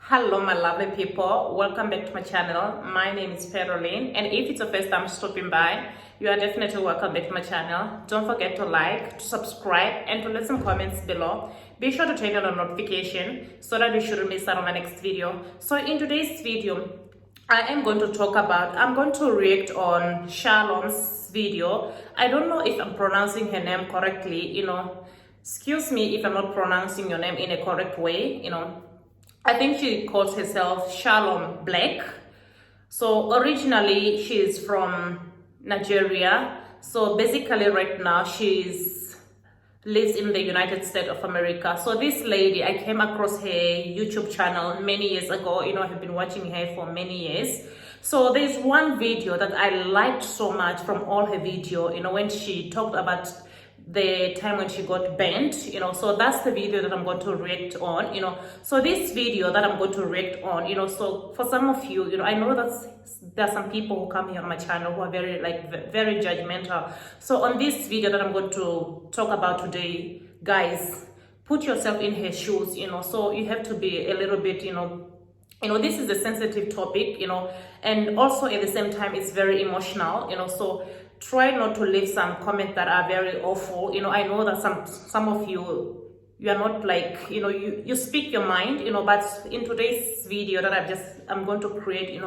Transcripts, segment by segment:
Hello my lovely people, welcome back to my channel. My name is Peroline, and if it's your first time stopping by, you are definitely welcome back to my channel. Don't forget to like, to subscribe, and to leave some comments below. Be sure to turn on the notification so that you shouldn't miss out on my next video. So in today's video, I'm going to react on Shalom's video. I don't know if I'm pronouncing her name correctly, excuse me if I'm not pronouncing your name in a correct way, I think she calls herself Shalom Blac. So originally she's from Nigeria. So basically right now she's lives in the United States of America. So this lady, I came across her YouTube channel many years ago. I've been watching her for many years. So there's one video that I liked so much from all her video, when she talked about the time when she got banned, so that's the video that I'm going to react on. So this video that I'm going to react on, so for some of you, I know that there are some people who come here on my channel who are very judgmental. So on this video that I'm going to talk about today, guys, put yourself in her shoes, so you have to be a little bit, this is a sensitive topic, and also at the same time it's very emotional, so try not to leave some comments that are very awful. I know that some of you are not like, you speak your mind, but in today's video that I'm going to create,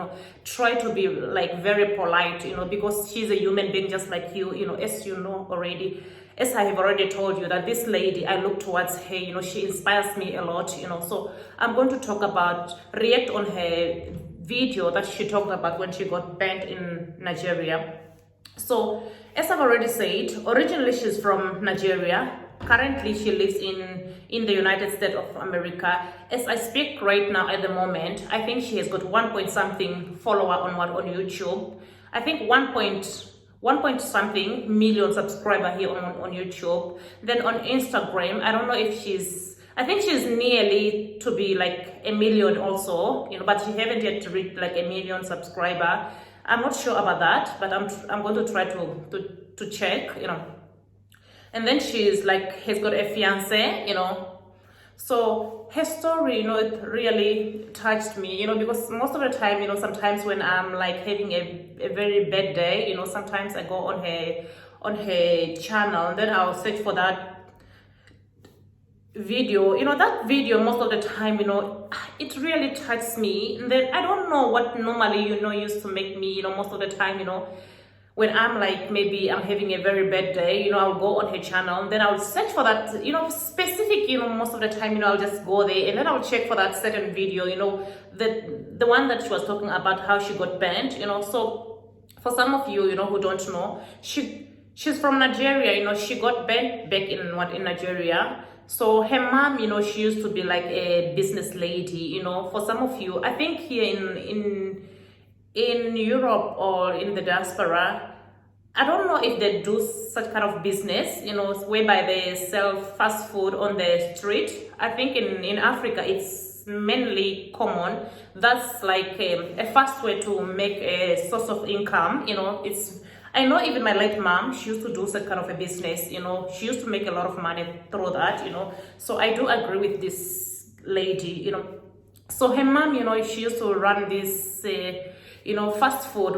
try to be like very polite, because she's a human being just like you, as you know already. As I have already told you that this lady, I look towards her, she inspires me a lot, so I'm going to react on her video that she talked about when she got banned in Nigeria. So, as I've already said, originally she's from Nigeria. Currently, she lives in the United States of America. As I speak right now at the moment, I think she has got 1 point something follower on YouTube. I think 1 point something million subscriber here on YouTube. Then on Instagram, I don't know if I think she's nearly to be like a million also, but she haven't yet reached like a million subscriber. I'm not sure about that, but I'm going to try to check, And then she's like, has got a fiance, So her story, it really touched me, because most of the time, sometimes when I'm like having a very bad day, sometimes I go on her channel, and then I'll search for that video, that video most of the time, it really touches me. And then I don't know what normally, used to make me, most of the time, when I'm like, maybe I'm having a very bad day, I'll go on her channel, and then I'll search for that, specific, most of the time, I'll just go there, and then I'll check for that certain video, the one that she was talking about how she got banned, So for some of you, who don't know, she's from Nigeria, she got banned back in Nigeria. So her mom, she used to be like a business lady, For some of you, I think here in Europe or in the diaspora, I don't know if they do such kind of business, whereby they sell fast food on the street. I think in Africa it's mainly common. That's like a fast way to make a source of income, I know even my late mom, she used to do such kind of a business, she used to make a lot of money through that, So I do agree with this lady, So her mom, she used to run this, fast food,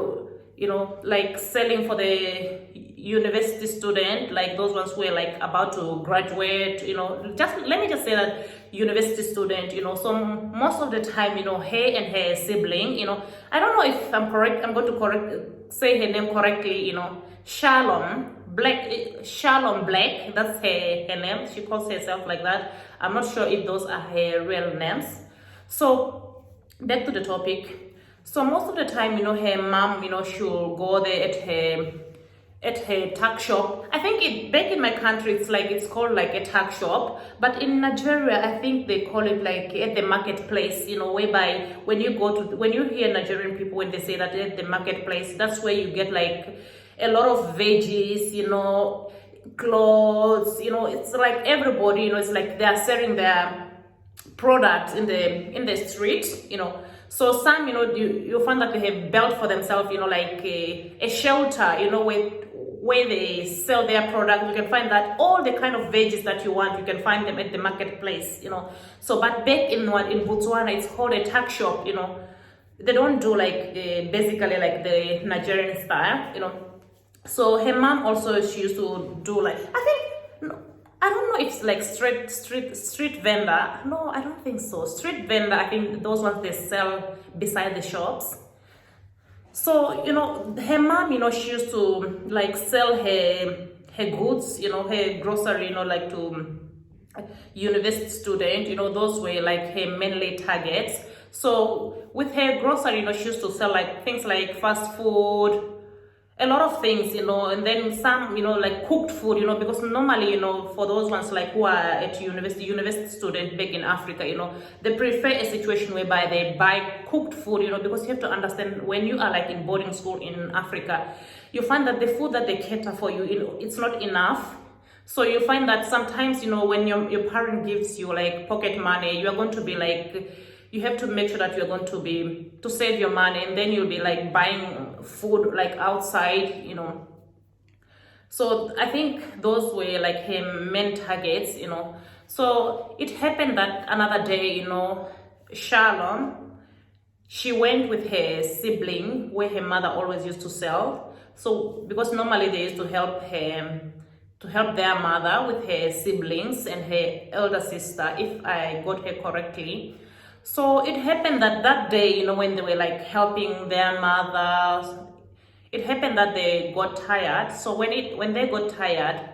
like selling for the university student, like those ones who are like about to graduate, just let me just say that university student, so most of the time, her and her sibling, I don't know if I'm correct, I'm going to say her name correctly, Shalom Blac, that's her name, she calls herself like that. I'm not sure if those are her real names. So back to the topic. So most of the time, her mom, she'll go there at her tuck shop. I think back in my country, it's called like a tuck shop, but in Nigeria, I think they call it like at the marketplace, whereby when you hear Nigerian people, when they say that at the marketplace, that's where you get like a lot of veggies, clothes, it's like everybody, it's like they are selling their products in the street, So some, you find that they have built for themselves, like a shelter, where they sell their product. You can find that all the kind of veggies that you want, you can find them at the marketplace, So, but back in Botswana, it's called a tuck shop, They don't do like basically like the Nigerian style, So her mom also, she used to do like, I don't know if it's like street vendor. No, I don't think so. Street vendor, I think those ones they sell beside the shops. So, her mom, she used to like sell her goods, her grocery, like to university student, those were like her mainly targets. So with her grocery, she used to sell like things like fast food, a lot of things, and then some, like cooked food, because normally, for those ones like who are at university student back in Africa, they prefer a situation whereby they buy cooked food, because you have to understand when you are like in boarding school in Africa, you find that the food that they cater for you, it's not enough. So you find that sometimes, when your parent gives you like pocket money, you are going to be like, you have to make sure that you're going to save your money, and then you'll be like buying food like outside, So I think those were like her main targets, So it happened that another day, Shalom, she went with her sibling where her mother always used to sell. So because normally they used to help their mother with her siblings and her elder sister, if I got her correctly. So it happened that day, when they were like helping their mother, it happened that they got tired. So when they got tired,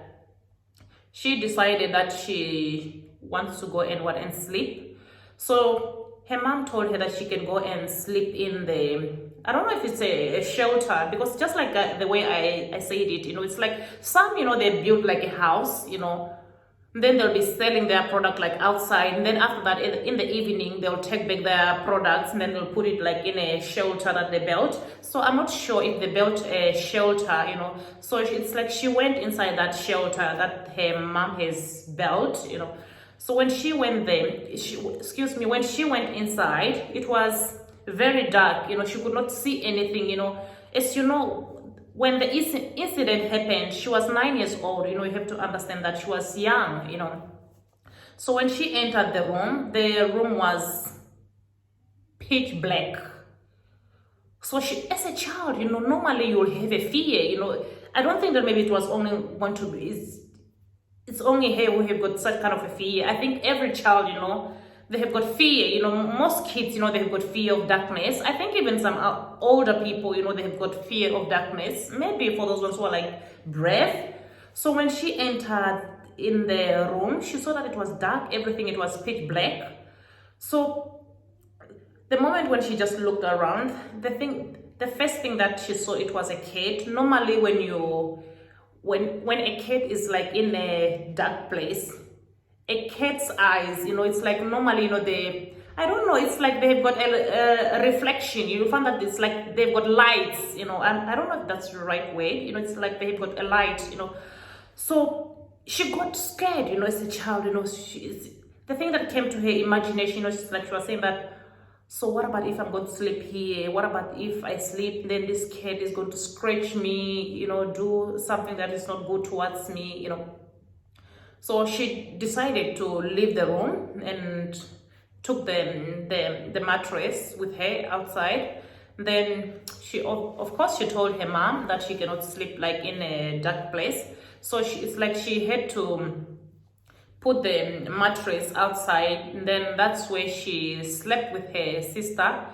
she decided that she wants to go and sleep. So her mom told her that she can go and sleep in I don't know if it's a shelter, because just like the way I said it, it's like some, they built like a house, then they'll be selling their product like outside, and then after that in the evening they'll take back their products and then they'll put it like in a shelter that they built. So I'm not sure if they built a shelter, so it's like she went inside that shelter that her mom has built, So when she went there, when she went inside, it was very dark, she could not see anything, as when the incident happened, she was 9 years old, you have to understand that she was young, So when she entered the room was pitch black. So she, as a child, normally you'll have a fear, I don't think that maybe it was only going to be, it's only her who have got such kind of a fear. I think every child, they have got fear, most kids, they have got fear of darkness. I think even some older people, they have got fear of darkness. Maybe for those ones who are like brave. So when she entered in the room, she saw that it was dark, everything, it was pitch black. So the moment when she just looked around, the first thing that she saw, it was a cat. Normally when a cat is like in a dark place, a cat's eyes, it's like normally, I don't know, it's like they've got a reflection. You find that it's like they've got lights, and I don't know if that's the right way, it's like they've got a light, So she got scared, as a child, the thing that came to her imagination, she's like, she was saying that, so what about if I'm going to sleep here? What about if I sleep, then this cat is going to scratch me, do something that is not good towards me, So she decided to leave the room and took the mattress with her outside. Then of course she told her mom that she cannot sleep like in a dark place. So it's like she had to put the mattress outside, and then that's where she slept with her sister.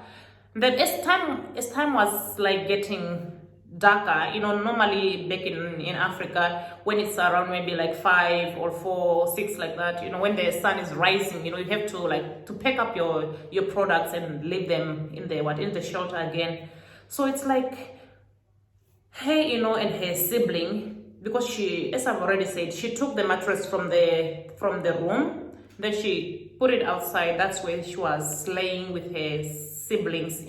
Then as time was like getting darker, normally back in Africa, when it's around maybe like 5 or 4, 6 like that, when the sun is rising, you have to pack up your products and leave them in the shelter again. So it's like her, and her sibling, because she, as I've already said, she took the mattress from the room, then she put it outside. That's where she was laying with her siblings,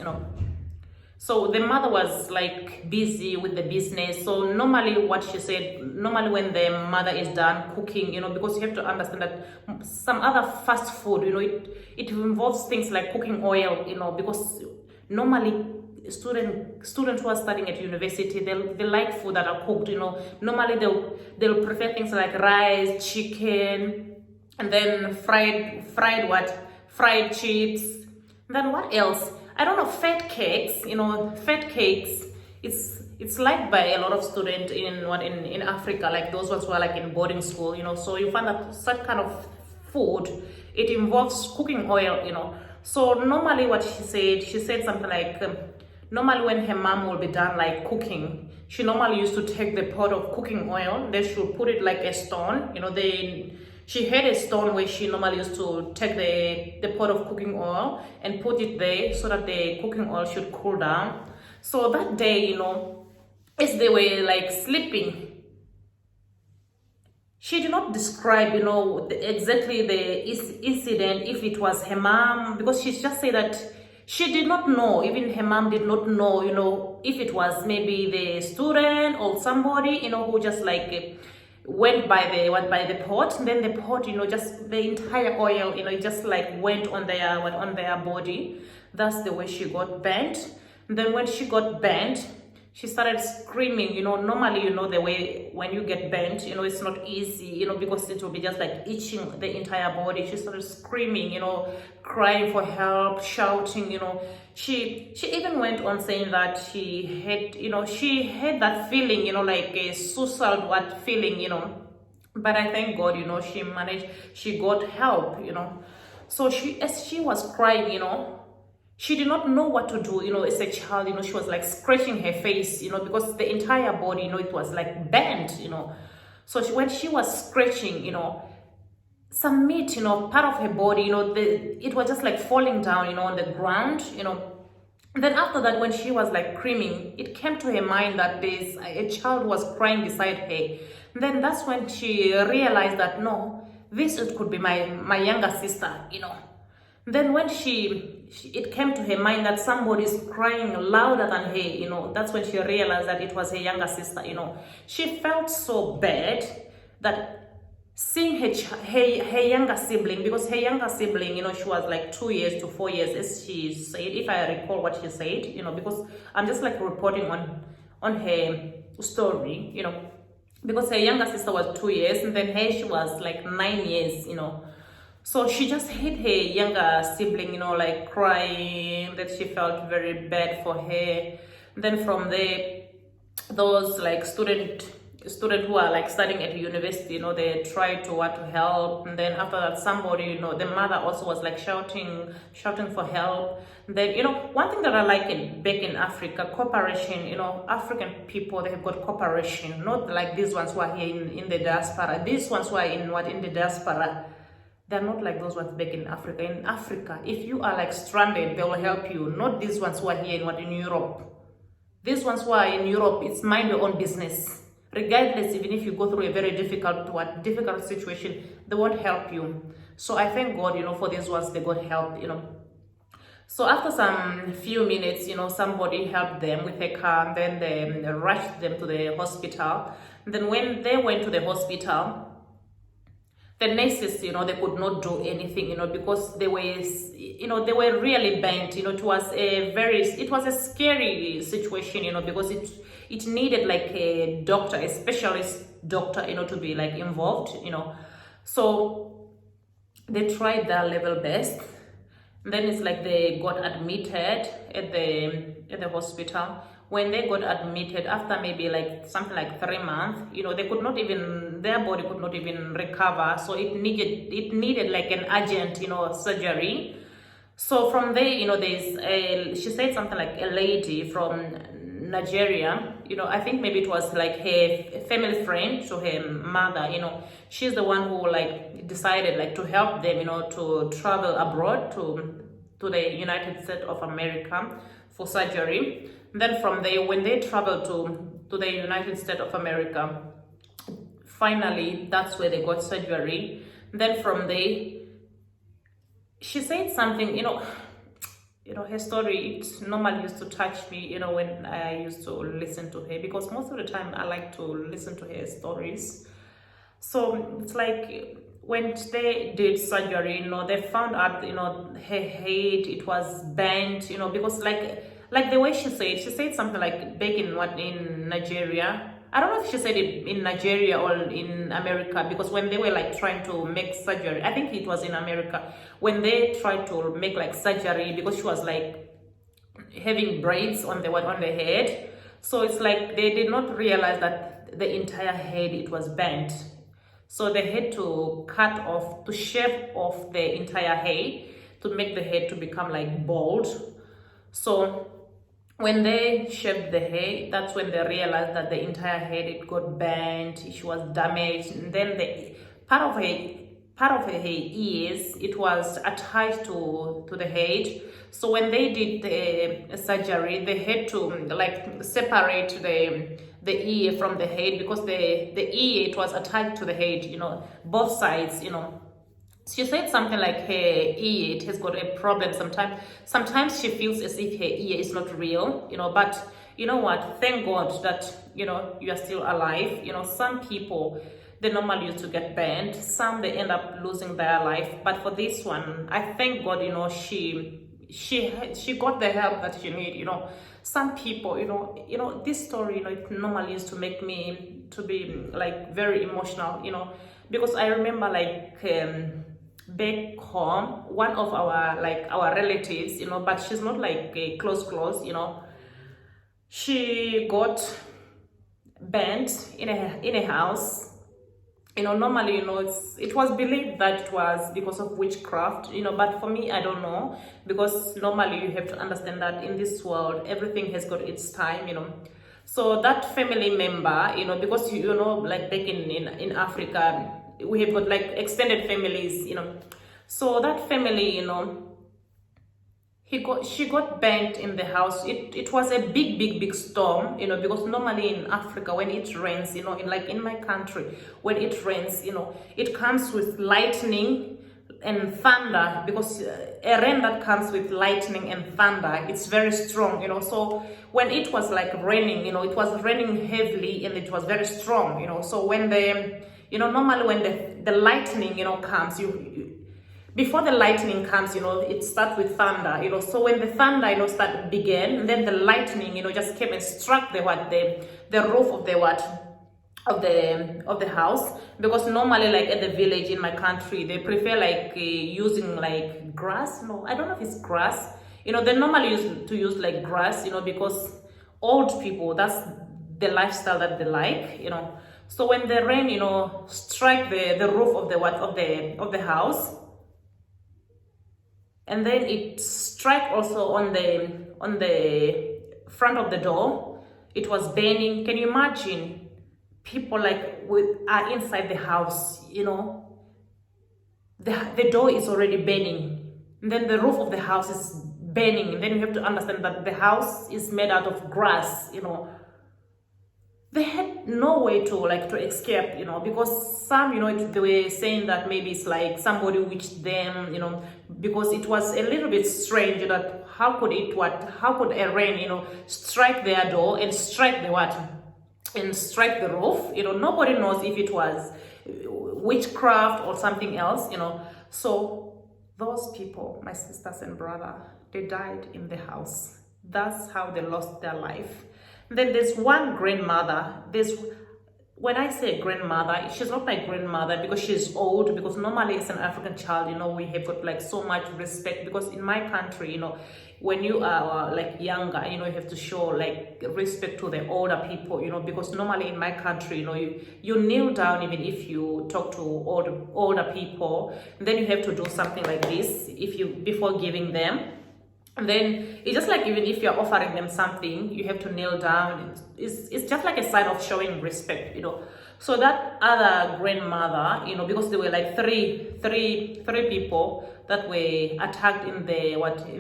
So the mother was like busy with the business. So normally what she said, normally when the mother is done cooking, because you have to understand that some other fast food, it involves things like cooking oil, because normally students who are studying at university, they like food that are cooked. Normally they'll prefer things like rice, chicken, and then fried chips. And then what else? I don't know, fat cakes. Fat cakes. It's liked by a lot of students in Africa, like those ones who are like in boarding school. So you find that such kind of food, it involves cooking oil. So normally what she said something like, normally when her mom will be done like cooking, she normally used to take the pot of cooking oil, then she would put it like a stone. She had a stone where she normally used to take the pot of cooking oil and put it there so that the cooking oil should cool down. So that day, as they were like sleeping, she did not describe, exactly the incident, if it was her mom, because she just said that she did not know, even her mom did not know, if it was maybe the student or somebody, who just like went by the pot, and then the pot, just the entire oil, it just like went on their body. That's the way she got burnt. And then when she got burnt, she started screaming. Normally, the way when you get burnt, it's not easy, because it will be just like itching the entire body. She started screaming, crying for help, shouting. She even went on saying that she had that feeling, like a suicidal feeling, but I thank God, she managed, she got help. So as she was crying, she did not know what to do, as a child. She was like scratching her face, because the entire body, it was like bent, So when she was scratching, some meat, part of her body, it was just like falling down, on the ground, And then after that, when she was like screaming, it came to her mind that there's a child was crying beside her. And then that's when she realized that, no, it could be my younger sister, Then when it came to her mind that somebody is crying louder than her, that's when she realized that it was her younger sister, She felt so bad that seeing her younger sibling, because her younger sibling, she was like 2 years to 4 years, as she said, if I recall what she said, because I'm just like reporting on her story, because her younger sister was 2 years, and then she was like 9 years, So she just hit her younger sibling, like crying, that she felt very bad for her. Then from there, those like student who are like studying at university, they try to help. And then after that, somebody, the mother also was like shouting for help. And then, one thing that I like back in Africa, cooperation. African people, they have got cooperation, not like these ones who are here in the diaspora. These ones who are in the diaspora, they're not like those ones back in Africa. In Africa, if you are like stranded, they will help you. Not these ones who are here in Europe. These ones who are in Europe, it's mind your own business. Regardless, even if you go through a very difficult situation, they won't help you. So I thank God, for these ones, they got help, So after some few minutes, somebody helped them with a car, and then they rushed them to the hospital. And then when they went to the hospital, the nurses, they could not do anything, because they were really bent. It was a scary situation, because it needed like a doctor, a specialist doctor, to be like involved, So they tried their level best. And then it's like they got admitted at the hospital. When they got admitted, after maybe like something like 3 months, their body could not even recover. So it needed like an urgent, surgery. So from there, she said something like a lady from Nigeria, I think maybe it was like her family friend, so her mother, she's the one who like decided like to help them, to travel abroad to the United States of America for surgery. Then from there, when they traveled to the United States of America, finally, that's where they got surgery. Then from there, she said something, her story, it normally used to touch me, when I used to listen to her, because most of the time I like to listen to her stories. So it's like when they did surgery, they found out, her head, it was bent, because like like the way she said something like back in Nigeria. I don't know if she said it in Nigeria or in America, because when they were like trying to make surgery, I think it was in America, when they tried to make like surgery, because she was like having braids on the head. So it's like they did not realize that the entire head, it was bent. So they had to shave off the entire head to make the head to become like bald. So when they shaved the hair, that's when they realized that the entire head, it got bent, she was damaged, and then the part of her ears, it was attached to the head. So when they did the surgery, they had to like separate the ear from the head, because the ear, it was attached to the head, both sides. She said something like her ear, it has got a problem sometimes she feels as if her ear is not real, but you know what, thank God that you are still alive. Some people, they normally used to get banned, some they end up losing their life, but for this one, I thank God, she got the help that she need. Some people, this story, it normally used to make me to be like very emotional, because I remember like back home, one of our relatives, but she's not like a close, she got burnt in a house. Normally, it was believed that it was because of witchcraft, but for me, I don't know, because normally you have to understand that in this world, everything has got its time. So that family member, because like back in Africa, we have got like extended families, so that family, she got banged in the house. It was a big storm, because normally in Africa, when it rains, in my country, when it rains, it comes with lightning and thunder, because a rain that comes with lightning and thunder, it's very strong, so when it was like raining, it was raining heavily and it was very strong, so when normally when the lightning, comes, before the lightning comes, it starts with thunder, so when the thunder, began, then the lightning, just came and struck the roof of the house, because normally like at the village in my country, they prefer like using like grass. No, I don't know if it's grass, they normally use like grass, because old people, that's the lifestyle that they like, so when the rain, strike the roof of the house, and then it struck also on the front of the door, it was burning. Can you imagine? People like are inside the house, the door is already burning, and then the roof of the house is burning, and then you have to understand that the house is made out of grass. They had no way to escape, because some, they were saying that maybe it's like somebody witched them, because it was a little bit strange that how could a rain, strike their door and strike the roof, nobody knows if it was witchcraft or something else, so those people, my sisters and brother, they died in the house. That's how they lost their life. Then there's one grandmother. When I say grandmother, she's not my grandmother because she's old, because normally as an African child, we have got like so much respect, because in my country, when you are like younger, you have to show like respect to the older people, because normally in my country, you kneel down even if you talk to older people, and then you have to do something like this before giving them. And then it's just like even if you're offering them something, you have to kneel down. It's just like a sign of showing respect, So that other grandmother, because there were like three people that were attacked in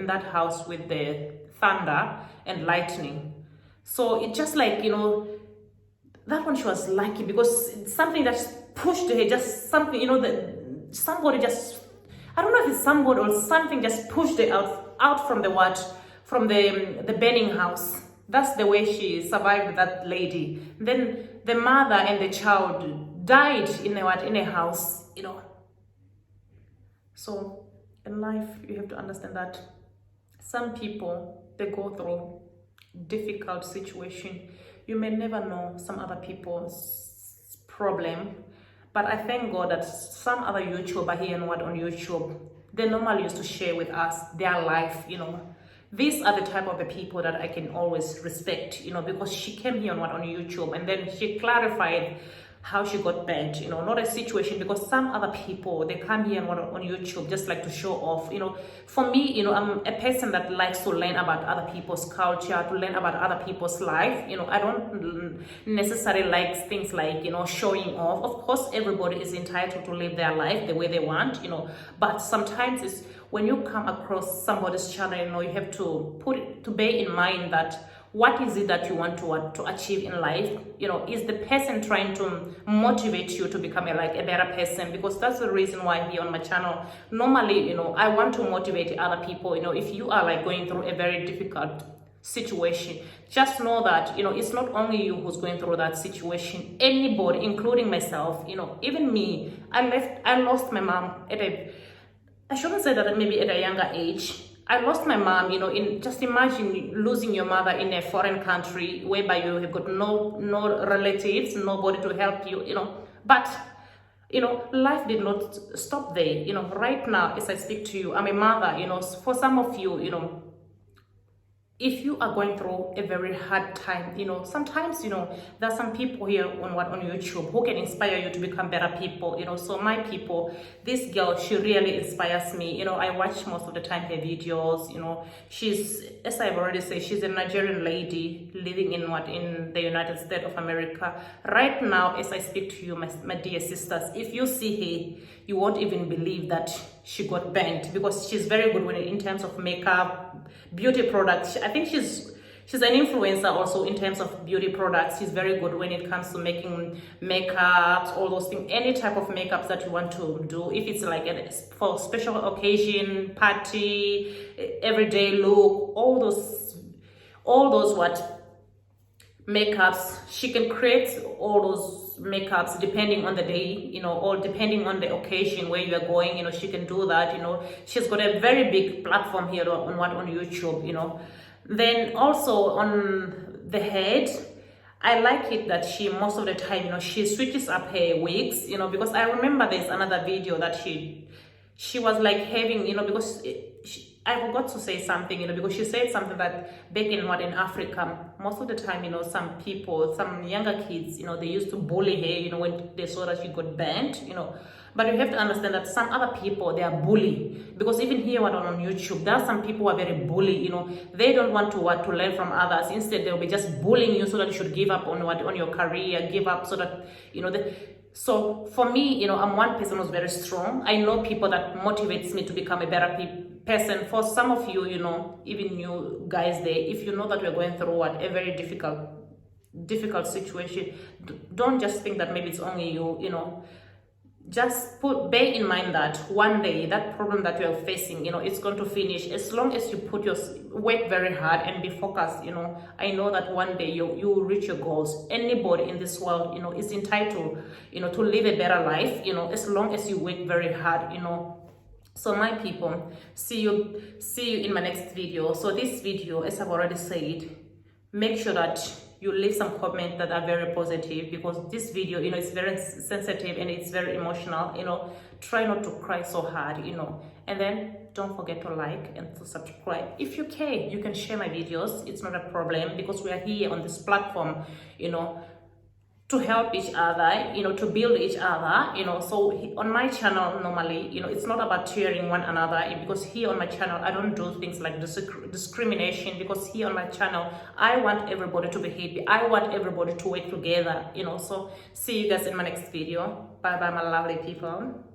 that house with the thunder and lightning. So it's just like, that one, she was lucky because something that pushed her, just something, somebody just, I don't know if it's somebody or something just pushed her out from the burning house. That's the way she survived, that lady. Then the mother and the child died in a house, So in life, you have to understand that Some people, they go through difficult situation. You may never know some other people's problem, but I thank God that some other YouTuber here and what on YouTube, they normally used to share with us their life, These are the type of the people that I can always respect, because she came here on what on YouTube, and then she clarified how she got banned, not a situation, because some other people, they come here on YouTube just like to show off, For me, I'm a person that likes to learn about other people's culture, to learn about other people's life, I don't necessarily like things like, showing off. Of course, everybody is entitled to live their life the way they want, but sometimes it's when you come across somebody's channel, you have to bear in mind that what is it that you want to achieve in life? Is the person trying to motivate you to become a better person? Because that's the reason why here on my channel, normally, I want to motivate other people. If you are going through a very difficult situation, just know that, it's not only you who's going through that situation. Anybody, including myself, even me, I lost my mom I shouldn't say that maybe at a younger age. I lost my mom, just imagine losing your mother in a foreign country whereby you have got no relatives, nobody to help you, But, life did not stop there. Right now, as I speak to you, I'm a mother, for some of you, if you are going through a very hard time, sometimes, there's some people here on YouTube who can inspire you to become better people, So my people, this girl, she really inspires me. I watch most of the time her videos, She's, as I've already said, she's a Nigerian lady living in the United States of America. Right now, as I speak to you, my dear sisters, if you see her, you won't even believe that she got banned, because she's very good in terms of makeup, beauty products. I think she's an influencer also in terms of beauty products. She's very good when it comes to making makeups, all those things, any type of makeups that you want to do. If it's for special occasion, party, everyday look, all those makeups, she can create all those makeups depending on the day, or depending on the occasion where you are going, she can do that, She's got a very big platform here on YouTube, Then also on the head, I like it that she, most of the time, she switches up her wigs, because I remember there's another video that she was having, because I forgot to say something, because she said something that back in Africa, most of the time, some people, some younger kids, they used to bully her, when they saw that she got banned, But you have to understand that some other people, they are bully, because even here on YouTube, there are some people who are very bully, They don't want to learn from others. Instead, they'll be just bullying you so that you should give up on your career, give up so that, So for me, I'm one person who's very strong. I know people that motivates me to become a better person. For some of you, even you guys there, if you know that we're going through a very difficult situation, don't just think that maybe it's only you, Just bear in mind that one day that problem that you're facing, it's going to finish. As long as you work very hard and be focused, I know that one day you will reach your goals. Anybody in this world, is entitled, to live a better life, as long as you work very hard, So my people, see you in my next video. So this video, as I've already said, make sure that you leave some comments that are very positive, because this video, is very sensitive and it's very emotional, Try not to cry so hard, And then don't forget to like and to subscribe. If you can, you can share my videos. It's not a problem, because we are here on this platform, to help each other, to build each other, So on my channel, normally, it's not about cheering one another, because here on my channel, I don't do things like discrimination, because here on my channel, I want everybody to be happy. I want everybody to work together, So see you guys in my next video. Bye bye, my lovely people.